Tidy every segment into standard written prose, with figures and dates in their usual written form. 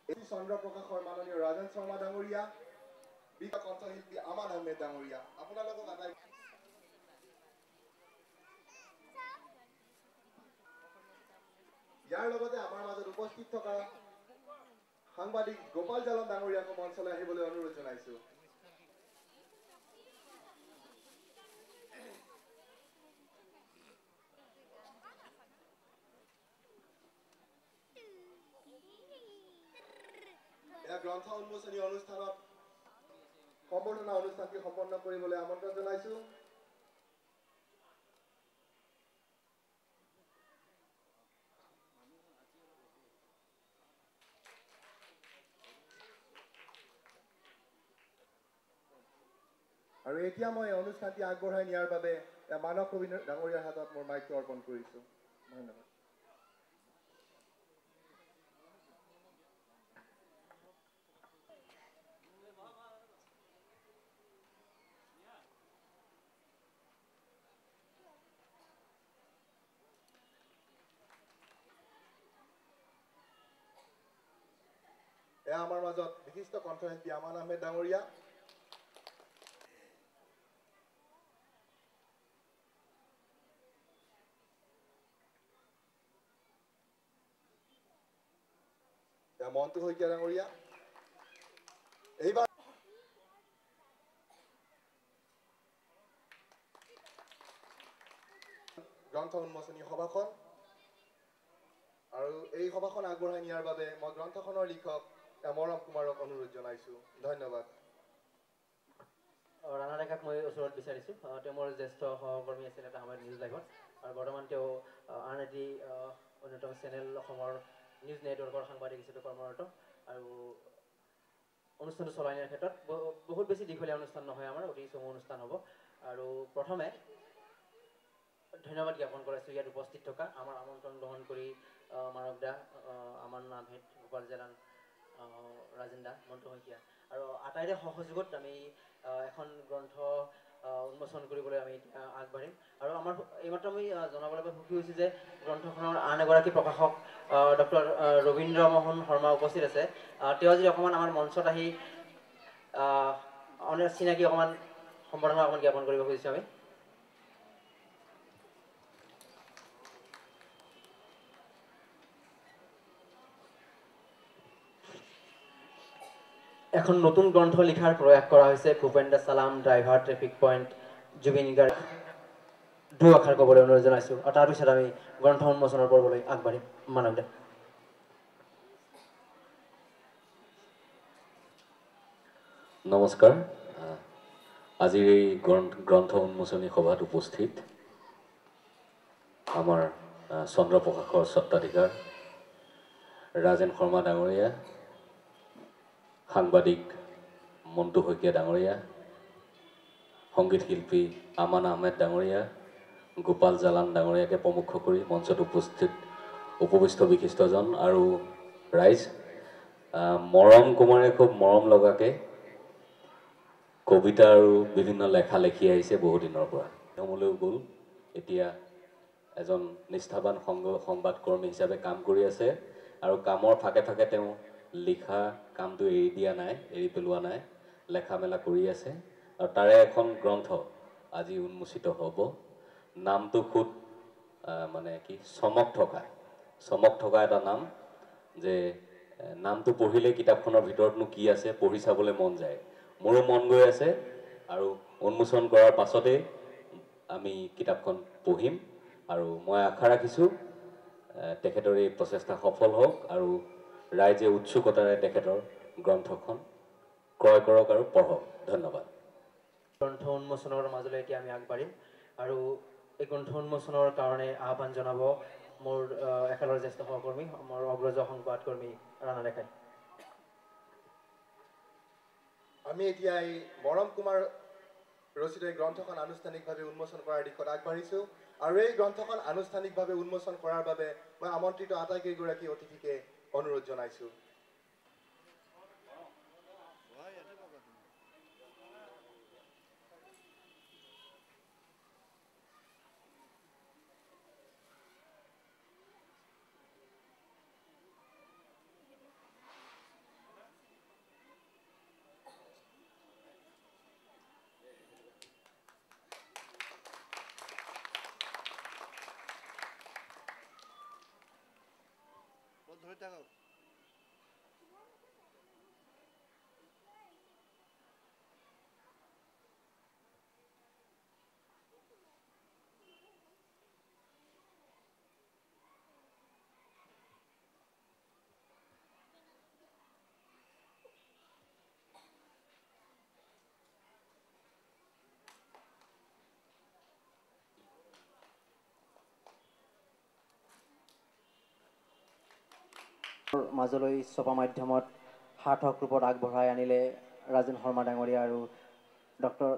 চন্দ্ৰ প্ৰকাশৰ মাননীয় ৰাজেন শৰ্মা ডাঙৰীয়া, বিখ্যাত কণ্ঠশিল্পী আমান আহমেদ ডাঙৰীয়া, আপোনালোকক আদায় ইয়াৰ লগতে আমাৰ মাজত উপস্থিত থকা সাংবাদিক গোপাল জালন ডাঙৰীয়াকো মঞ্চলৈ আহিবলৈ অনুৰোধ জনাইছো। গ্ৰন্থ উন্মোচনী অনুষ্ঠানত সম্বৰ্ধনা অনুষ্ঠানটি সম্পন্ন কৰিবলৈ আমন্ত্ৰণ জনাইছো। আৰু এতিয়া মই অনুষ্ঠানটি আগবঢ়াই নিয়াৰ বাবে মানৱ কবি ডাঙৰীয়াৰ হাতত মোৰ মাইকটো অৰ্পণ কৰিছো। ধন্যবাদ। আমাৰ মাজত বিশিষ্ট কণ্ঠশিল্পী আমান আহমেদ ডাঙৰীয়া, মন্টু শইকীয়া ডাঙৰীয়া, এইবাৰ গ্ৰন্থ উন্মোচনী সভাখন, আৰু এই সভাখন আগবঢ়াই নিয়াৰ বাবে মই গ্ৰন্থখনৰ লিখক মৰম কুমাৰক অনুৰোধ জনাইছো। ধন্যবাদ। ৰাণা ডেকাক মই ওচৰত বিচাৰিছোঁ। তেওঁ মোৰ জ্যেষ্ঠ সহকৰ্মী আছিল এটা সময়ত নিউজ লাইভত, আৰু বৰ্তমান তেওঁ আন এটি অন্যতম চেনেল অসমৰ নিউজ নেটৱৰ্কৰ সাংবাদিক হিচাপে কৰ্মৰত। আৰু অনুষ্ঠানটো চলাই নিয়াৰ ক্ষেত্ৰত বহুত বেছি দীঘলীয়া অনুষ্ঠান নহয়, আমাৰ অতি চমু অনুষ্ঠান হ'ব। আৰু প্ৰথমে ধন্যবাদ জ্ঞাপন কৰাইছোঁ ইয়াত উপস্থিত থকা আমাৰ আমন্ত্ৰণ গ্ৰহণ কৰি মানৱ দা, আমান আহমেদ, গোপাল জালান, ৰাজেন দা, মন্টু শইকীয়া আৰু আটাইৰে সহযোগত আমি এখন গ্ৰন্থ উন্মোচন কৰিবলৈ আমি আগবাঢ়িম। আৰু আমাৰ এইমাত্ৰ আমি জনাবলৈ সুখী হৈছোঁ যে গ্ৰন্থখনৰ আন এগৰাকী প্ৰকাশক ডক্টৰ ৰবীন্দ্ৰ মোহন শৰ্মা উপস্থিত আছে। তেওঁ যদি অকণমান আমাৰ মঞ্চত আহি চিনাকি অকণমান সম্বৰ্ধনা অকণমান জ্ঞাপন কৰিব খুজিছোঁ আমি। এখন নতুন গ্ৰন্থ লিখাৰ প্ৰয়াস কৰা হৈছে ভূপেন চালাম, driver, traffic point, Zubeen Garg, দুআষাৰ ক'বলৈ অনুৰোধ জনাইছোঁ। আৰু তাৰপিছত আমি গ্ৰন্থ উন্মোচনৰ পৰ্বলৈ আগবাঢ়িম। মানৱ দা। নমস্কাৰ। আজিৰ এই গ্ৰন্থ উন্মোচনী সভাত উপস্থিত আমাৰ চন্দ্ৰ প্ৰকাশৰ স্বত্বাধিকাৰ ৰাজেন শৰ্মা ডাঙৰীয়া, সাংবাদিক মন্টু শইকীয়া ডাঙৰীয়া, সংগীত শিল্পী আমান আহমেদ ডাঙৰীয়া, গোপাল জালান ডাঙৰীয়াকে প্ৰমুখ কৰি মঞ্চত উপবিষ্ট বিশিষ্টজন আৰু ৰাইজ, মৰম কুমাৰে খুব মৰম লগাকে কবিতা আৰু বিভিন্ন লেখা লেখি আহিছে বহুদিনৰ পৰা। তেওঁলৈও গ'ল, এতিয়া এজন নিষ্ঠাবান সংবাদকৰ্মী হিচাপে কাম কৰি আছে। আৰু কামৰ ফাকে ফাকে তেওঁ লিখা কামটো এৰি দিয়া নাই, এৰি পেলোৱা নাই, লেখা মেলা কৰি আছে। আৰু তাৰে এখন গ্ৰন্থ আজি উন্মোচিত হ'ব। নামটো খুব মানে কি চমক থকা এটা নাম, যে নামটো পঢ়িলে কিতাপখনৰ ভিতৰতনো কি আছে পঢ়ি চাবলৈ মন যায়। মোৰো মন গৈ আছে, আৰু উন্মোচন কৰাৰ পাছতেই আমি কিতাপখন পঢ়িম। আৰু মই আশা ৰাখিছোঁ তেখেতৰ এই প্ৰচেষ্টা সফল হওক, আৰু ৰাইজে উৎসুকতাৰে তেখেতৰ গ্ৰন্থখন ক্ৰয় কৰক আৰু পঢ়ক। ধন্যবাদ। গ্ৰন্থ উন্মোচনৰ মাজলৈ এতিয়া আমি আগবাঢ়িম, আৰু এই গ্ৰন্থ উন্মোচনৰ কাৰণে আহ্বান জনাব মোৰ একেলগে জ্যেষ্ঠ সহকৰ্মী, মোৰ অগ্ৰজ সংবাদকৰ্মী ৰাণা ডেকাই। আমি এতিয়া এই মৰম কুমাৰ ৰচিত এই গ্ৰন্থখন আনুষ্ঠানিকভাৱে উন্মোচন কৰাৰ দিশত আগবাঢ়িছোঁ। আৰু এই গ্ৰন্থখন আনুষ্ঠানিকভাৱে উন্মোচন কৰাৰ বাবে মই আমন্ত্ৰিত আটাইকেইগৰাকী অতিথিকে অনুৰোধ জনাইছোঁ। মাজলৈ ছপা মাধ্যমত সাৰ্থক ৰূপত আগবঢ়াই আনিলে ৰাজেন শৰ্মা ডাঙৰীয়া আৰু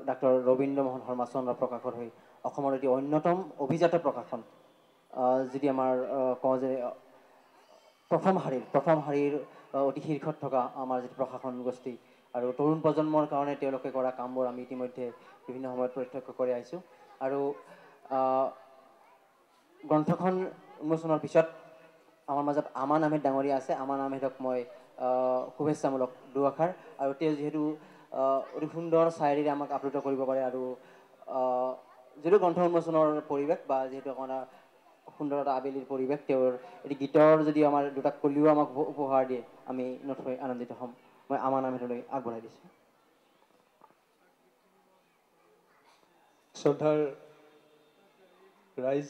ডাক্তৰ ৰবীন্দ্ৰ মোহন শৰ্মা চন্দ্ৰ প্ৰকাশৰ হৈ অসমৰ এটি অন্যতম অভিজাত প্ৰকাশন, যদি আমাৰ কওঁ যে প্ৰথম শাৰীৰ অতি শীৰ্ষত থকা আমাৰ যিটো প্ৰশাসন গোষ্ঠী আৰু তৰুণ প্ৰজন্মৰ কাৰণে তেওঁলোকে কৰা কামবোৰ আমি ইতিমধ্যে বিভিন্ন সময়ত প্ৰত্যক্ষ কৰি আহিছোঁ। আৰু গ্ৰন্থখন উন্মোচনৰ পিছত আমাৰ মাজত আমান আহমেদ ডাঙৰীয়া আছে। আমান আহমেদক মই শুভেচ্ছামূলক দুআষাৰ, আৰু তেওঁ যিহেতু অতি সুন্দৰ চায়েৰীৰে আমাক আপ্লুত কৰিব পাৰে, আৰু যিটো গ্ৰন্থ উন্মোচনৰ পৰিৱেশ বা যিহেতু আপোনাৰ সুন্দৰ এটা আবেলিৰ পৰিৱেশ, তেওঁৰ এটি গীতৰ যদি আমাৰ দুটা কলিও আমাক উপহাৰ দিয়ে আমি নথৈ আনন্দিত হ'ম। মই আমান আহমেদলৈ আগবঢ়াই দিছোঁ। শ্ৰদ্ধাৰ ৰাইজ,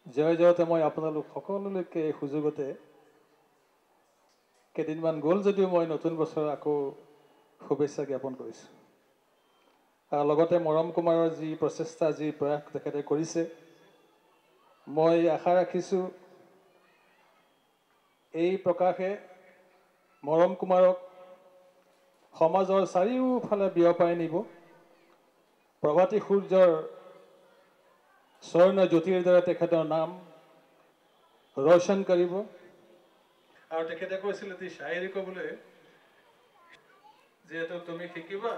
জয়তে মই আপোনালোক সকলোলৈকে এই সুযোগতে কেইদিনমান গ'ল যদিও মই নতুন বছৰ আকৌ শুভেচ্ছা জ্ঞাপন কৰিছোঁ। আৰু লগতে মৰম কুমাৰৰ যি প্ৰচেষ্টা, যি প্ৰয়াস তেখেতে কৰিছে, মই আশা ৰাখিছোঁ এই প্ৰকাশে মৰম কুমাৰক সমাজৰ চাৰিওফালে বিয়পাই নিব, প্ৰভাতী সূৰ্যৰ স্বৰ্ণ জ্যোতিৰ দ্বাৰা তেখেতৰ নাম ৰোশন কৰিব। আৰু তেখেতে কৈছিল এটি শায়েৰী ক'বলৈ, যিহেতু তুমি শিকিবা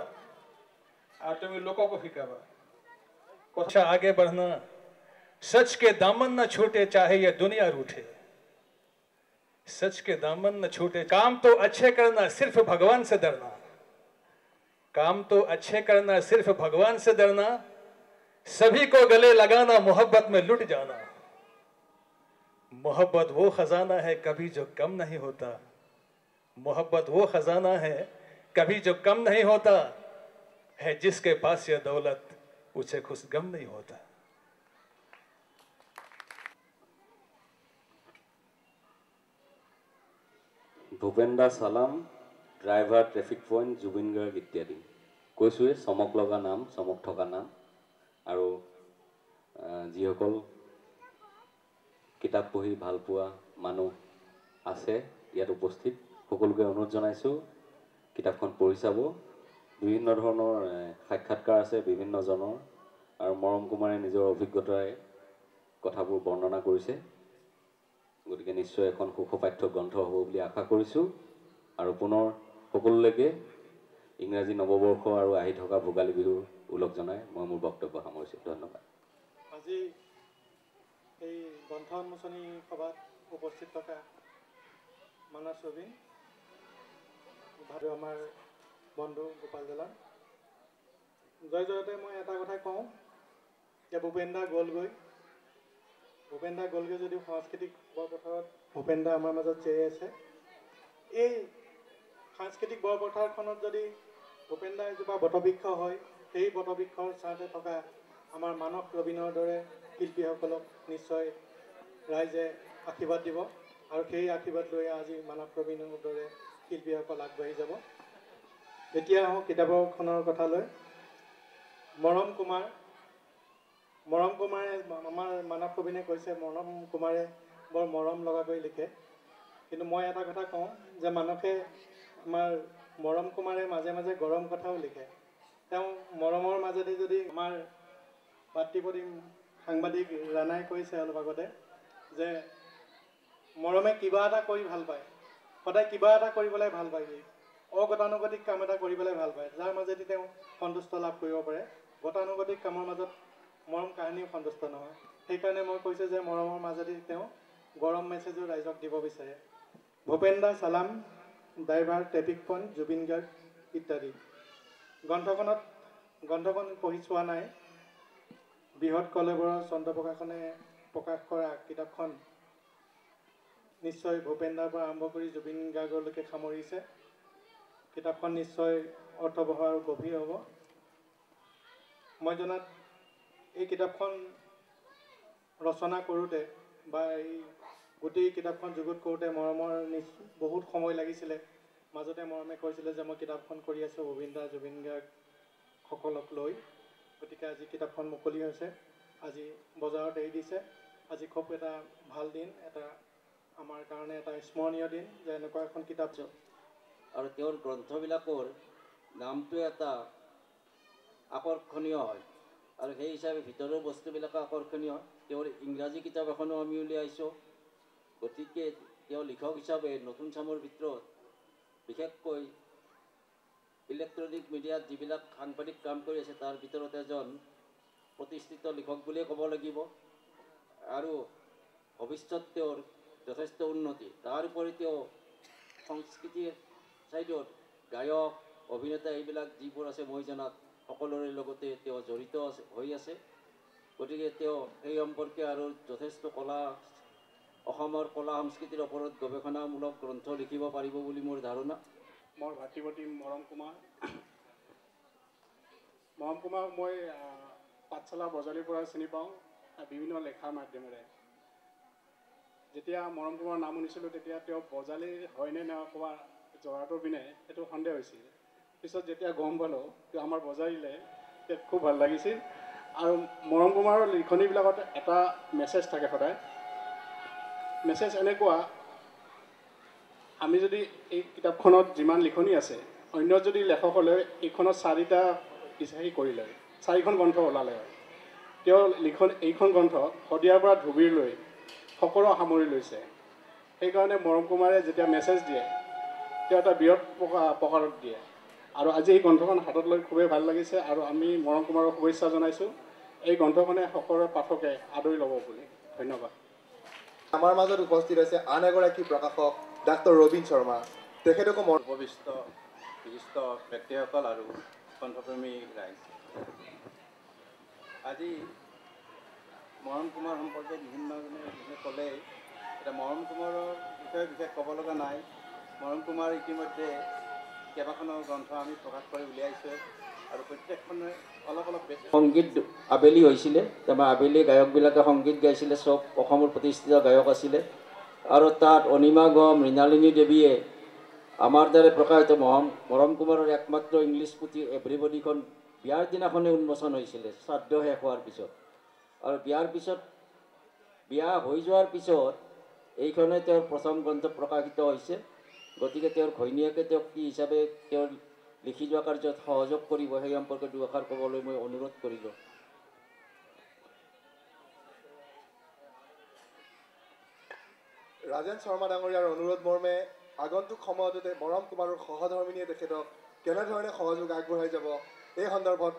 और तुम लोगों को शिकावा। कुछ आगे बढ़ना, सच के दामन न छूटे चाहे ये दुनिया रूठे, सच के दामन न छूटे। काम तो अच्छे करना, सिर्फ भगवान से डरना, काम तो अच्छे करना, सिर्फ भगवान से डरना, सभी को गले लगाना, मोहब्बत में लुट जाना। मोहब्बत वो खजाना है कभी जो कम नहीं होता, मोहब्बत वो खजाना है कभी जो कम नहीं होता, है जिसके पास ये दौलत उसे खुश गम नहीं होता। ভূপেন দা চালাম, driver, traffic point, Zubeen Garg ইত্যাদি কৈছোঁৱে। চমক লগা নাম, চমক থকা নাম। আৰু যিসকল কিতাপ পঢ়ি ভাল পোৱা মানুহ আছে ইয়াত উপস্থিত, সকলোকে অনুৰোধ জনাইছোঁ কিতাপখন পঢ়ি চাব। বিভিন্ন ধৰণৰ সাক্ষাৎকাৰ আছে বিভিন্নজনৰ, আৰু মৰম কুমাৰে নিজৰ অভিজ্ঞতাৰে কথাবোৰ বৰ্ণনা কৰিছে। গতিকে নিশ্চয় এখন সুখপাঠ্য গ্ৰন্থ হ'ব বুলি আশা কৰিছোঁ। আৰু পুনৰ সকলোলৈকে ইংৰাজী নৱবৰ্ষ আৰু আহি থকা ভোগালী বিহুৰ ওলগ জনাই মই মোৰ বক্তব্য সামৰিছোঁ। ধন্যবাদ। আজি এই গ্ৰন্থ উন্মোচনী সভাত উপস্থিত থকা মানস ৰবীন আৰু আমাৰ বন্ধু গোপাল জেলান, জয়তে মই এটা কথাই কওঁ যে ভূপেন দা গ'লগৈ যদিও সাংস্কৃতিক বৰপথাৰত ভূপেন দা আমাৰ মাজত জীয়াই আছে। এই সাংস্কৃতিক বৰপথাৰখনত যদি ভূপেন দা এজোপা বটবৃক্ষ হয়, সেই বটবৃক্ষৰ ছাঁতে থকা আমাৰ মানস ৰবীনৰ দৰে শিল্পীসকলক নিশ্চয় ৰাইজে আশীৰ্বাদ দিব, আৰু সেই আশীৰ্বাদ লৈ আজি মানস ৰবীনৰ দৰে শিল্পীসকল আগবাঢ়ি যাব। এতিয়া আহোঁ কিতাপখনৰ কথালৈ। মৰম কুমাৰে আমাৰ মানস ৰবীনে কৈছে মৰম কুমাৰে বৰ মৰম লগাকৈ লিখে, কিন্তু মই এটা কথা কওঁ যে মানসে আমাৰ মৰম কুমাৰে মাজে মাজে গৰম কথাও লিখে। তেওঁ মৰমৰ মাজেদি যদি আমাৰ ভাতৃপ্ৰতিম সাংবাদিক ৰাণাই কৈছে অলপ আগতে যে মৰমে কিবা এটা কৰি ভাল পায়, সদায় কিবা এটা কৰিবলৈ ভাল পায়, অগতানুগতিক কাম এটা কৰিবলৈ ভাল পায়, যাৰ মাজেদি তেওঁ সন্তুষ্ট লাভ কৰিব পাৰে। গতানুগতিক কামৰ মাজত মৰম কাহিনীও সন্তুষ্ট নহয়। সেইকাৰণে মই কৈছোঁ যে মৰমৰ মাজেদি তেওঁ গৰম মেছেজো ৰাইজক দিব বিচাৰে। ভূপেন দা চালাম, driver, traffic point, Zubeen Garg ইত্যাদি। গ্ৰন্থখন পঢ়ি চোৱা নাই। বৃহৎ কলেবৰৰ চন্দ্ৰ প্ৰকাশনে প্ৰকাশ কৰা কিতাপখন নিশ্চয় ভূপেন্দাৰ পৰা আৰম্ভ কৰি জুবিন গাৰ্গলৈকে সামৰিছে। কিতাপখন নিশ্চয় অৰ্থবহ আৰু গভীৰ হ'ব। মই জনাত এই কিতাপখন ৰচনা কৰোঁতে বা এই গোটেই কিতাপখন যুগুত কৰোঁতে মৰমৰ বহুত সময় লাগিছিলে। মাজতে মৰমে কৈছিলে যে মই কিতাপখন কৰি আছোঁ গোবিন্দা জুবিন গাৰ্গ সকলক লৈ। গতিকে আজি কিতাপখন মুকলি হৈছে, আজি বজাৰত এৰি দিছে। আজি খুব এটা ভাল দিন, এটা আমাৰ কাৰণে এটা স্মৰণীয় দিন যে এনেকুৱা এখন কিতাপ। আৰু তেওঁৰ গ্ৰন্থবিলাকৰ নামটো এটা আকৰ্ষণীয় হয় আৰু সেই হিচাপে ভিতৰৰ বস্তুবিলাক আকৰ্ষণীয়। তেওঁৰ ইংৰাজী কিতাপ এখনো আমি উলিয়াইছোঁ। গতিকে তেওঁ লিখক হিচাপে নতুন চামৰ ভিতৰত বিশেষকৈ ইলেক্ট্ৰনিক মিডিয়াত যিবিলাক সাংবাদিক কাম কৰি আছে তাৰ ভিতৰত এজন প্ৰতিষ্ঠিত লিখক বুলিয়ে ক'ব লাগিব আৰু ভৱিষ্যত তেওঁৰ যথেষ্ট উন্নতি। তাৰ উপৰি তেওঁ সংস্কৃতিৰ ছাইডত গায়ক অভিনেতা এইবিলাক যিবোৰ আছে মই জনাত সকলোৰে লগতে তেওঁ জড়িত হৈ আছে। গতিকে তেওঁ সেই সম্পৰ্কে আৰু যথেষ্ট অসমৰ কলা সংস্কৃতিৰ ওপৰত গৱেষণামূলক গ্ৰন্থ লিখিব পাৰিব বুলি মোৰ ধাৰণা। মোৰ ভাতৃপতি মৰম কুমাৰ। মৰম কুমাৰক মই পাঠশালা বজালিৰ পৰা চিনি পাওঁ বিভিন্ন লেখাৰ মাধ্যমেৰে। যেতিয়া মৰম কুমাৰৰ নাম শুনিছিলোঁ তেতিয়া তেওঁ বজালিৰ হয়নে নহয় ক'ৰবাৰ জহাটোৰ পিনে সেইটো সন্দেহ হৈছিল। পিছত যেতিয়া গম পালোঁ তেওঁ আমাৰ বজালিলে, তেতিয়া খুব ভাল লাগিছিল। আৰু মৰম কুমাৰৰ লিখনিবিলাকত এটা মেছেজ থাকে সদায়। মেছেজ এনেকুৱা, আমি যদি এই কিতাপখনত যিমান লিখনি আছে অন্য যদি লেখকসকলে এইখনত 4টা হেৰি কৰিলে, 4খন গ্ৰন্থ ওলালে হয়। তেওঁ এইখন গ্ৰন্থ শদিয়াৰ পৰা ধুবুৰীলৈ সকলো সামৰি লৈছে। সেইকাৰণে মৰম কুমাৰে যেতিয়া মেছেজ দিয়ে তেওঁ এটা বৃহৎ প্ৰকাৰত দিয়ে। আৰু আজি এই গ্ৰন্থখন হাতত লৈ খুবেই ভাল লাগিছে আৰু আমি মৰম কুমাৰক শুভেচ্ছা জনাইছোঁ। এই গ্ৰন্থখনে সকলো পাঠকে আদৰি ল'ব বুলি। ধন্যবাদ। আমাৰ মাজত উপস্থিত আছে আন এগৰাকী প্ৰকাশক ডাক্তৰ ৰবীন শৰ্মা। তেখেতকো উপবিষ্ট বিশিষ্ট ব্যক্তিসকল আৰু গ্ৰন্থপ্ৰেমী ৰাইজ, আজি মৰম কুমাৰ সম্পৰ্কে বিভিন্নজনে ক'লে। এতিয়া মৰম কুমাৰৰ বিষয়ে বিশেষ ক'ব লগা নাই। মৰম কুমাৰ ইতিমধ্যে কেইবাখনো গ্ৰন্থ আমি প্ৰকাশ কৰি উলিয়াইছোঁ আৰু প্ৰত্যেকখনে অলপ অলপ বেছি। সংগীত আবেলি হৈছিলে, তাৰপৰা আবেলি গায়কবিলাকে সংগীত গাইছিলে, চব অসমৰ প্ৰতিষ্ঠিত গায়ক আছিলে। আৰু তাত অনিমা গম, মৃণালিনী দেৱীয়ে আমাৰ দ্বাৰা প্ৰকাশিত মৰম কুমাৰৰ একমাত্ৰ ইংলিছ পুথি এভৰিবডিখন বিয়াৰ দিনাখনেই উন্মোচন হৈছিলে, শ্ৰাদ্ধ শেষ হোৱাৰ পিছত। আৰু বিয়া হৈ যোৱাৰ পিছত এইখনে তেওঁৰ প্ৰথম গ্ৰন্থ প্ৰকাশিত হৈছে। গতিকে তেওঁৰ ঘৈণীয়েকে তেওঁক কি হিচাপে তেওঁৰ লিখি যোৱা কাৰ্যত সহযোগ কৰিব সেই সম্পৰ্কে দুআষাৰ ক'বলৈ মই অনুৰোধ কৰিলোঁ। ৰাজেন শৰ্মা ডাঙৰীয়াৰ অনুৰোধ মৰ্মে আগন্তুক সময়তে মৰম কুমাৰৰ সহধৰ্মিনীয়ে তেখেতক কেনেধৰণে সহযোগ আগবঢ়াই যাব এই সন্দৰ্ভত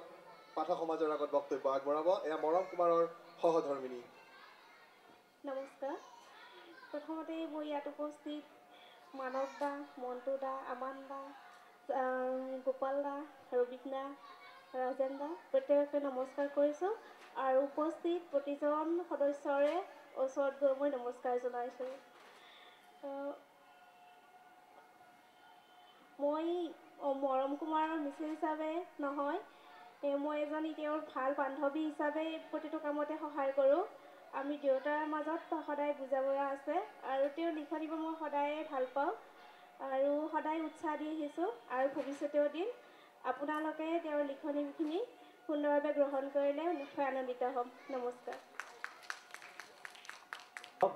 পাঠক সমাজৰ আগত বক্তব্য আগবঢ়াব। এয়া মৰম কুমাৰৰ সহধৰ্মিনী। নমস্কাৰ। প্ৰথমতে মই ইয়াত উপস্থিত মানৱ দা, মণ্টু দা, আমান দা, গোপাল দা, ৰবীন দা, ৰাজেন দা প্ৰত্যেককে নমস্কাৰ কৰিছোঁ। আৰু উপস্থিত প্ৰতিজন সদস্যৰে ওচৰত গৈ মই নমস্কাৰ জনাইছোঁ। মই মৰম কুমাৰৰ মিছেছ হিচাপে নহয়, মই এজনী তেওঁৰ ভাল বান্ধৱী হিচাপে প্ৰতিটো কামতে সহায় কৰোঁ। আমি দেউতাৰ মাজত সদায় বুজা-বৰা আছে আৰু তেওঁৰ লিখনিবোৰ মই সদায়ে ভাল পাওঁ আৰু সদায় উৎসাহ দি আহিছোঁ আৰু ভৱিষ্যতেও দিম। আপোনালোকে তেওঁৰ লিখনিখিনি সুন্দৰভাৱে গ্ৰহণ কৰিলে নিশ্চয় আনন্দিত হ'ম। নমস্কাৰ।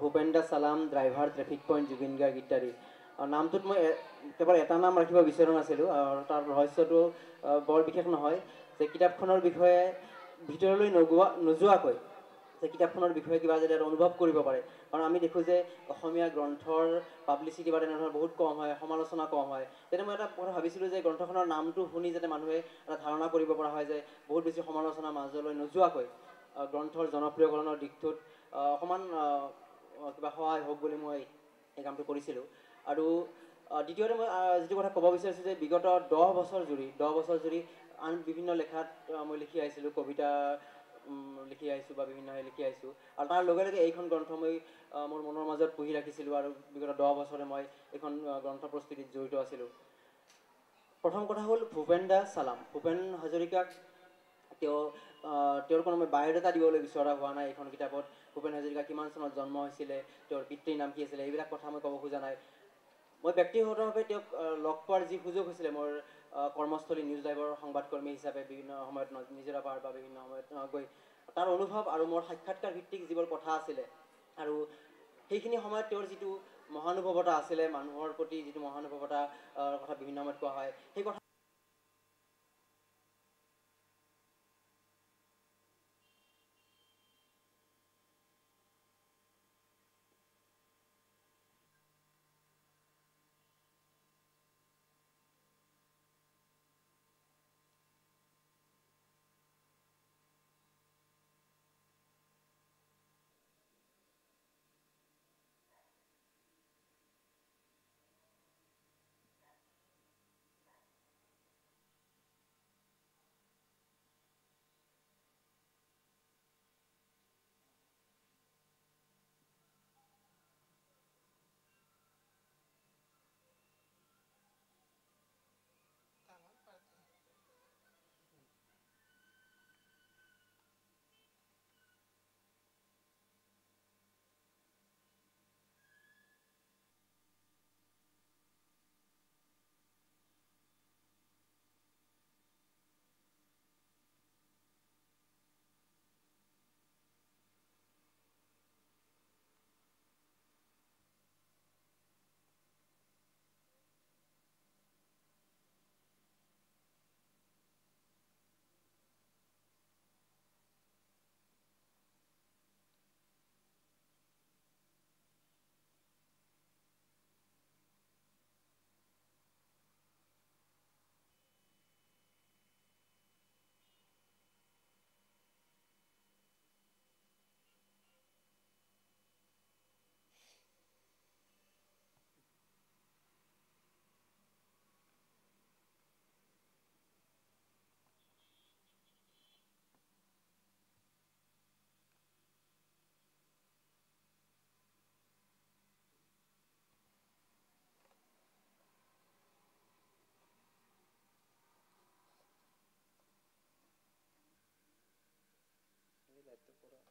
ভূপেন্দা চালাম, driver, traffic point, Zubeen Garg ইত্যাদি। নামটোত মই কেৱল এটা নাম ৰাখিব বিচৰা নাছিলোঁ আৰু তাৰ ৰহস্যটো বৰ বিশেষ নহয় যে কিতাপখনৰ বিষয়ে ভিতৰলৈ নোযোৱাকৈ যে কিতাপখনৰ বিষয়ে কিবা যদি অনুভৱ কৰিব পাৰে। কাৰণ আমি দেখোঁ যে অসমীয়া গ্ৰন্থৰ পাব্লিচিটি বা তেনেধৰণৰ বহুত কম হয়, সমালোচনা কম হয়। তেতিয়া মই এটা কথা ভাবিছিলোঁ যে গ্ৰন্থখনৰ নামটো শুনি যাতে মানুহে এটা ধাৰণা কৰিব পৰা হয় যে বহুত বেছি সমালোচনা মাজলৈ নোযোৱাকৈ গ্ৰন্থৰ জনপ্ৰিয়কৰণৰ দিশটোত অকণমান কিবা সহায় হওক বুলি মই এই কামটো কৰিছিলোঁ। আৰু দ্বিতীয়তে মই যিটো কথা ক'ব বিচাৰিছোঁ যে বিগত 10 বছৰ জুৰি আন বিভিন্ন লেখাত মই লিখি আহিছিলোঁ, কবিতা লিখি আহিছোঁ বা বিভিন্নভাৱে লিখি আহিছোঁ আৰু তাৰ লগে লগে এইখন গ্ৰন্থ মই মোৰ মনৰ মাজত পুহি ৰাখিছিলোঁ আৰু বিগত 10 বছৰে মই এইখন গ্ৰন্থ প্ৰস্তুতিত জড়িত আছিলোঁ। প্ৰথম কথা হ'ল ভূপেন দাস চালাম। ভূপেন হাজৰিকাক তেওঁৰ কোনো মই বায়'ডাটা দিবলৈ বিচৰা হোৱা নাই এইখন কিতাপত। ভূপেন হাজৰিকা কিমান চনত জন্ম হৈছিলে, তেওঁৰ পিতৃৰ নাম কি আছিলে, এইবিলাক কথা মই ক'ব খোজা নাই। মই ব্যক্তিগতভাৱে তেওঁক লগ পোৱাৰ যি সুযোগ হৈছিলে মোৰ কৰ্মস্থলী নিউজ লাইভৰ সংবাদকৰ্মী হিচাপে বিভিন্ন সময়ত নিজৰা পাহাৰ বা বিভিন্ন সময়ত গৈ তাৰ অনুভৱ আৰু মোৰ সাক্ষাৎকাৰ ভিত্তিক যিবোৰ কথা আছিলে আৰু সেইখিনি সময়ত তেওঁৰ যিটো মহানুভৱতা আছিলে, মানুহৰ প্ৰতি যিটো মহানুভৱতা কথা বিভিন্ন সময়ত কোৱা হয়, সেই কথা এই লাইভটো কৰা